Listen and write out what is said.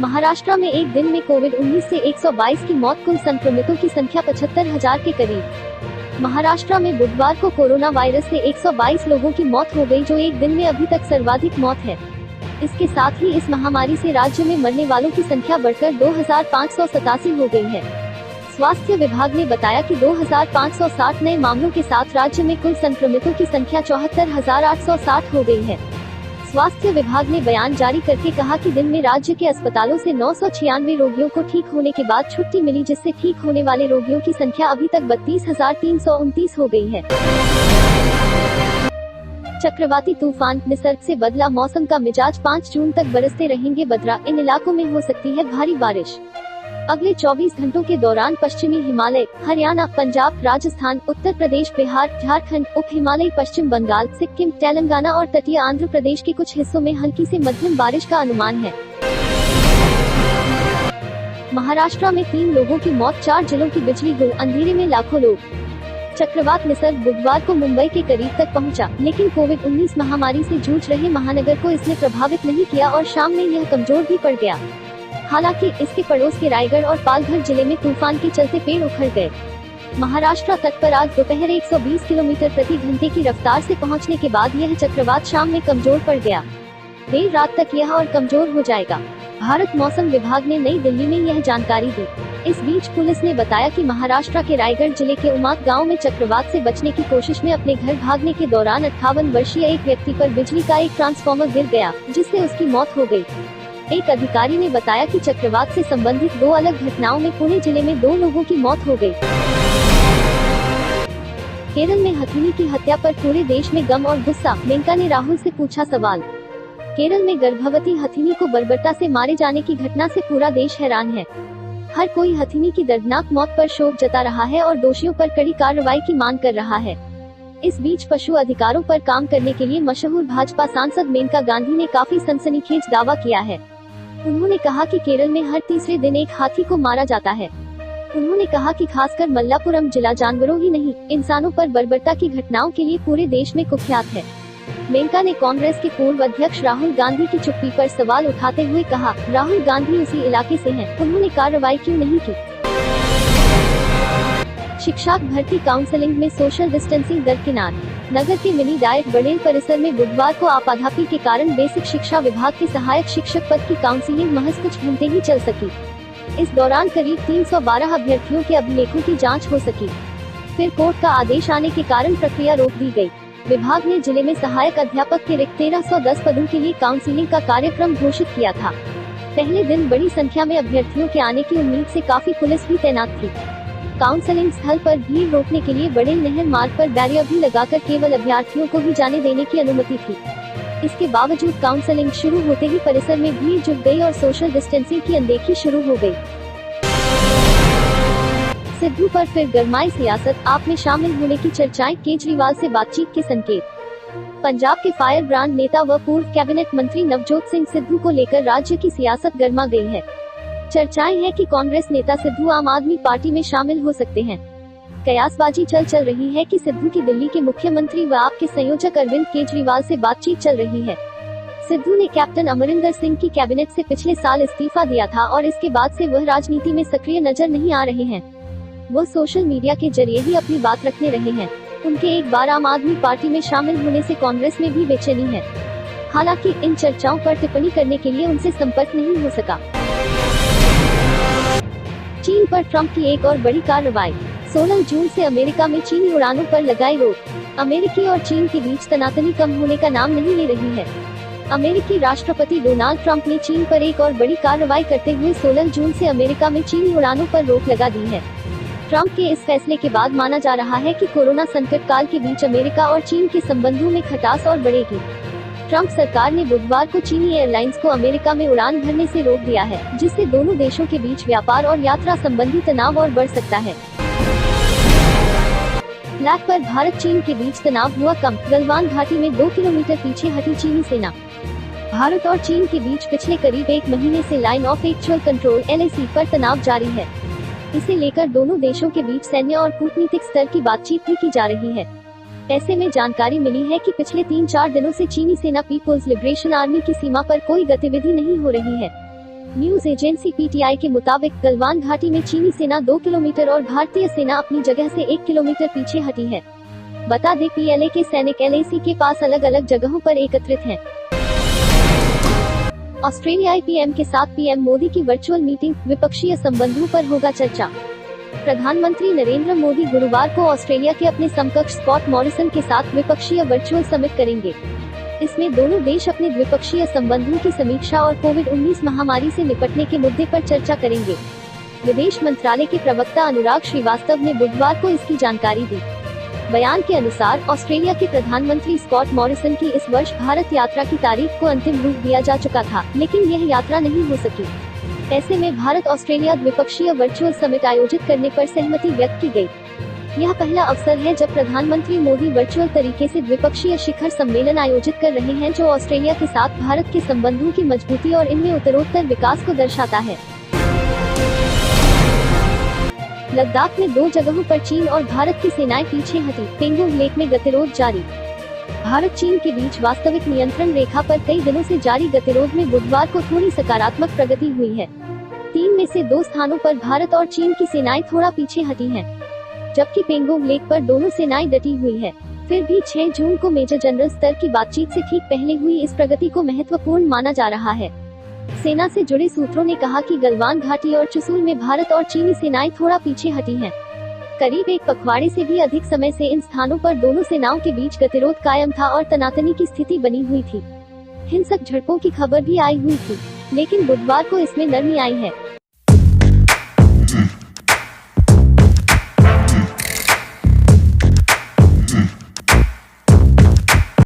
महाराष्ट्र में एक दिन में कोविड-19 से 122 की मौत, कुल संक्रमितों की संख्या 75,000 के करीब। महाराष्ट्र में बुधवार को कोरोना वायरस से 122 लोगों की मौत हो गई, जो एक दिन में अभी तक सर्वाधिक मौत है। इसके साथ ही इस महामारी से राज्य में मरने वालों की संख्या बढ़कर 2,587 हो गई है। स्वास्थ्य विभाग ने बताया कि 2,560 नए मामलों के साथ राज्य में कुल संक्रमितों की संख्या 74,860 हो गई है। स्वास्थ्य विभाग ने बयान जारी करके कहा कि दिन में राज्य के अस्पतालों से 996 रोगियों को ठीक होने के बाद छुट्टी मिली, जिससे ठीक होने वाले रोगियों की संख्या अभी तक 32,329 हो गई है। चक्रवाती तूफान निसर्ग से बदला मौसम का मिजाज, 5 जून तक बरसते रहेंगे बदरा, इन इलाकों में हो सकती है भारी बारिश। अगले 24 घंटों के दौरान पश्चिमी हिमालय, हरियाणा, पंजाब, राजस्थान, उत्तर प्रदेश, बिहार, झारखंड, उप हिमालयी पश्चिम बंगाल, सिक्किम, तेलंगाना और तटीय आंध्र प्रदेश के कुछ हिस्सों में हल्की से मध्यम बारिश का अनुमान है। महाराष्ट्र में 3 लोगों की मौत, 4 जिलों की बिजली गुल, अंधेरे में लाखों लोग। चक्रवात निसर्ग बुधवार को मुंबई के करीब तक पहुंचा, लेकिन कोविड-19 महामारी से जूझ रहे महानगर को इसने प्रभावित नहीं किया और शाम में यह कमजोर भी पड़ गया। हालांकि इसके पड़ोस के रायगढ़ और पालघर जिले में तूफान के चलते पेड़ उखड़ गए। महाराष्ट्र तट पर आज दोपहर 120 किलोमीटर प्रति घंटे की रफ्तार से पहुंचने के बाद यह चक्रवात शाम में कमजोर पड़ गया। देर रात तक यह और कमजोर हो जाएगा। भारत मौसम विभाग ने नई दिल्ली में यह जानकारी दी। इस बीच पुलिस ने बताया कि महाराष्ट्र के रायगढ़ जिले के उमाद गांव में चक्रवात से बचने की कोशिश में अपने घर भागने के दौरान 58 वर्षीय एक व्यक्ति पर बिजली का एक ट्रांसफार्मर गिर गया, जिससे उसकी मौत हो गई। एक अधिकारी ने बताया कि चक्रवात से संबंधित 2 अलग घटनाओं में पुणे जिले में 2 लोगों की मौत हो गई। केरल में हथिनी की हत्या पर पूरे देश में गम और गुस्सा, मेनका ने राहुल से पूछा सवाल। केरल में गर्भवती हथिनी को बर्बरता से मारे जाने की घटना से पूरा देश हैरान है। हर कोई हथिनी की दर्दनाक मौत पर शोक जता रहा है और दोषियों पर कड़ी कार्रवाई की मांग कर रहा है। इस बीच पशु अधिकारों पर काम करने के लिए मशहूर भाजपा सांसद मेनका गांधी ने काफी सनसनीखेज दावा किया है। उन्होंने कहा कि केरल में हर तीसरे दिन एक हाथी को मारा जाता है। उन्होंने कहा कि खासकर मल्लापुरम जिला जानवरों ही नहीं, इंसानों पर बर्बरता की घटनाओं के लिए पूरे देश में कुख्यात है। मेनका ने कांग्रेस के पूर्व अध्यक्ष राहुल गांधी की चुप्पी पर सवाल उठाते हुए कहा, राहुल गांधी उसी इलाके से हैं, उन्होंने कार्रवाई क्यों नहीं की। शिक्षक भर्ती काउंसलिंग में सोशल डिस्टेंसिंग दरकिनार। नगर के मिनी डाइट बड़ेल परिसर में बुधवार को आपाधापी के कारण बेसिक शिक्षा विभाग के सहायक शिक्षक पद की काउंसलिंग महज कुछ घंटे ही चल सकी। इस दौरान करीब 312 अभ्यर्थियों के अभिलेखों की जांच हो सकी। फिर कोर्ट का आदेश आने के कारण प्रक्रिया रोक दी गई। विभाग ने जिले में सहायक अध्यापक के रिक्त 1310 पदों के लिए काउंसलिंग का कार्यक्रम घोषित किया था। पहले दिन बड़ी संख्या में अभ्यर्थियों के आने की उम्मीद से काफी पुलिस भी तैनात थी। काउंसलिंग स्थल पर भीड़ रोकने के लिए बड़ेल नहर मार्ग पर बैरियर भी लगाकर केवल अभ्यर्थियों को ही जाने देने की अनुमति थी। इसके बावजूद काउंसलिंग शुरू होते ही परिसर में भीड़ जुट गई और सोशल डिस्टेंसिंग की अनदेखी शुरू हो गई। सिद्धू पर फिर गरमाई सियासत, आप में शामिल होने की चर्चाएं, केजरीवाल से बातचीत के संकेत। पंजाब के फायर ब्रांड नेता व पूर्व कैबिनेट मंत्री नवजोत सिंह सिद्धू को लेकर राज्य की सियासत गर्मा गई है। चर्चाएं हैं कि कांग्रेस नेता सिद्धू आम आदमी पार्टी में शामिल हो सकते हैं। कयासबाजी चल रही है कि सिद्धू की दिल्ली के मुख्यमंत्री व आप के संयोजक अरविंद केजरीवाल से बातचीत चल रही है। सिद्धू ने कैप्टन अमरिंदर सिंह की कैबिनेट से पिछले साल इस्तीफा दिया था और इसके बाद से वह राजनीति में सक्रिय नजर नहीं आ रहे हैं। वो सोशल मीडिया के जरिए ही अपनी बात रखने रहे हैं। उनके एक बार आम आदमी पार्टी में शामिल होने से कांग्रेस में भी बेचैनी है। हालांकि इन चर्चाओं पर टिप्पणी करने के लिए उनसे संपर्क नहीं हो सका। चीन पर ट्रंप की एक और बड़ी कार्रवाई। 16 जून से अमेरिका में चीनी उड़ानों पर लगाई रोक। अमेरिकी और चीन के बीच तनातनी कम होने का नाम नहीं ले रही है। अमेरिकी राष्ट्रपति डोनाल्ड ट्रंप ने चीन पर एक और बड़ी कार्रवाई करते हुए 16 जून से अमेरिका में चीनी उड़ानों पर रोक लगा दी है। ट्रंप के इस फैसले के बाद माना जा रहा है कि कोरोना संकट काल के बीच अमेरिका और चीन के संबंधों में खटास और बढ़ेगी। ट्रंप सरकार ने बुधवार को चीनी एयरलाइंस को अमेरिका में उड़ान भरने से रोक दिया है, जिससे दोनों देशों के बीच व्यापार और यात्रा संबंधी तनाव और बढ़ सकता है। लैक पर भारत चीन के बीच तनाव हुआ कम, गलवान घाटी में 2 किलोमीटर पीछे हटी चीनी सेना। भारत और चीन के बीच पिछले करीब 1 महीने से line of actual control (LAC) पर तनाव जारी है। इसे लेकर दोनों देशों के बीच सैन्य और कूटनीतिक स्तर की बातचीत भी की जा रही है। ऐसे में जानकारी मिली है कि पिछले 3-4 दिनों से चीनी सेना पीपुल्स लिबरेशन आर्मी की सीमा पर कोई गतिविधि नहीं हो रही है। न्यूज एजेंसी पीटीआई के मुताबिक गलवान घाटी में चीनी सेना 2 किलोमीटर और भारतीय सेना अपनी जगह से 1 किलोमीटर पीछे हटी है। बता दें पीएलए के सैनिक एलएसी के पास अलग अलग जगहों पर एकत्रित हैं। ऑस्ट्रेलियाई पीएम के साथ पीएम मोदी की वर्चुअल मीटिंग, विपक्षीय संबंधों पर होगा चर्चा। प्रधानमंत्री नरेंद्र मोदी गुरुवार को ऑस्ट्रेलिया के अपने समकक्ष स्कॉट मॉरिसन के साथ विपक्षीय वर्चुअल समिट करेंगे। इसमें दोनों देश अपने द्विपक्षीय संबंधों की समीक्षा और कोविड-19 महामारी से निपटने के मुद्दे पर चर्चा करेंगे। विदेश मंत्रालय के प्रवक्ता अनुराग श्रीवास्तव ने बुधवार को इसकी जानकारी दी। बयान के अनुसार ऑस्ट्रेलिया के प्रधानमंत्री स्कॉट मॉरिसन की इस वर्ष भारत यात्रा की तारीख को अंतिम रूप दिया जा चुका था, लेकिन यह यात्रा नहीं हो सकी। ऐसे में भारत ऑस्ट्रेलिया द्विपक्षीय वर्चुअल समिट आयोजित करने पर सहमति व्यक्त की गई। यह पहला अवसर है जब प्रधानमंत्री मोदी वर्चुअल तरीके से द्विपक्षीय शिखर सम्मेलन आयोजित कर रहे हैं, जो ऑस्ट्रेलिया के साथ भारत के संबंधों की मजबूती और इनमें उत्तरोत्तर विकास को दर्शाता है। लद्दाख में 2 जगहों पर चीन और भारत की सेनाएं पीछे हटी, पेंगोंग लेक में गतिरोध जारी। भारत चीन के बीच वास्तविक नियंत्रण रेखा पर कई दिनों से जारी गतिरोध में बुधवार को थोड़ी सकारात्मक प्रगति हुई है। 3 में से 2 स्थानों पर भारत और चीन की सेनाएं थोड़ा पीछे हटी हैं, जबकि पेंगोंग लेक पर दोनों सेनाएं डटी हुई है। फिर भी 6 जून को मेजर जनरल स्तर की बातचीत से ठीक पहले हुई इस प्रगति को महत्वपूर्ण माना जा रहा है। सेना से जुड़े सूत्रों ने कहा कि गलवान घाटी और चुशुल में भारत और चीनी सेनाएं थोड़ा पीछे हटी हैं। करीब 1 पखवाड़े से भी अधिक समय से इन स्थानों पर दोनों सेनाओं के बीच गतिरोध कायम था और तनातनी की स्थिति बनी हुई थी। हिंसक झड़पों की खबर भी आई हुई थी, लेकिन बुधवार को इसमें नरमी आई है।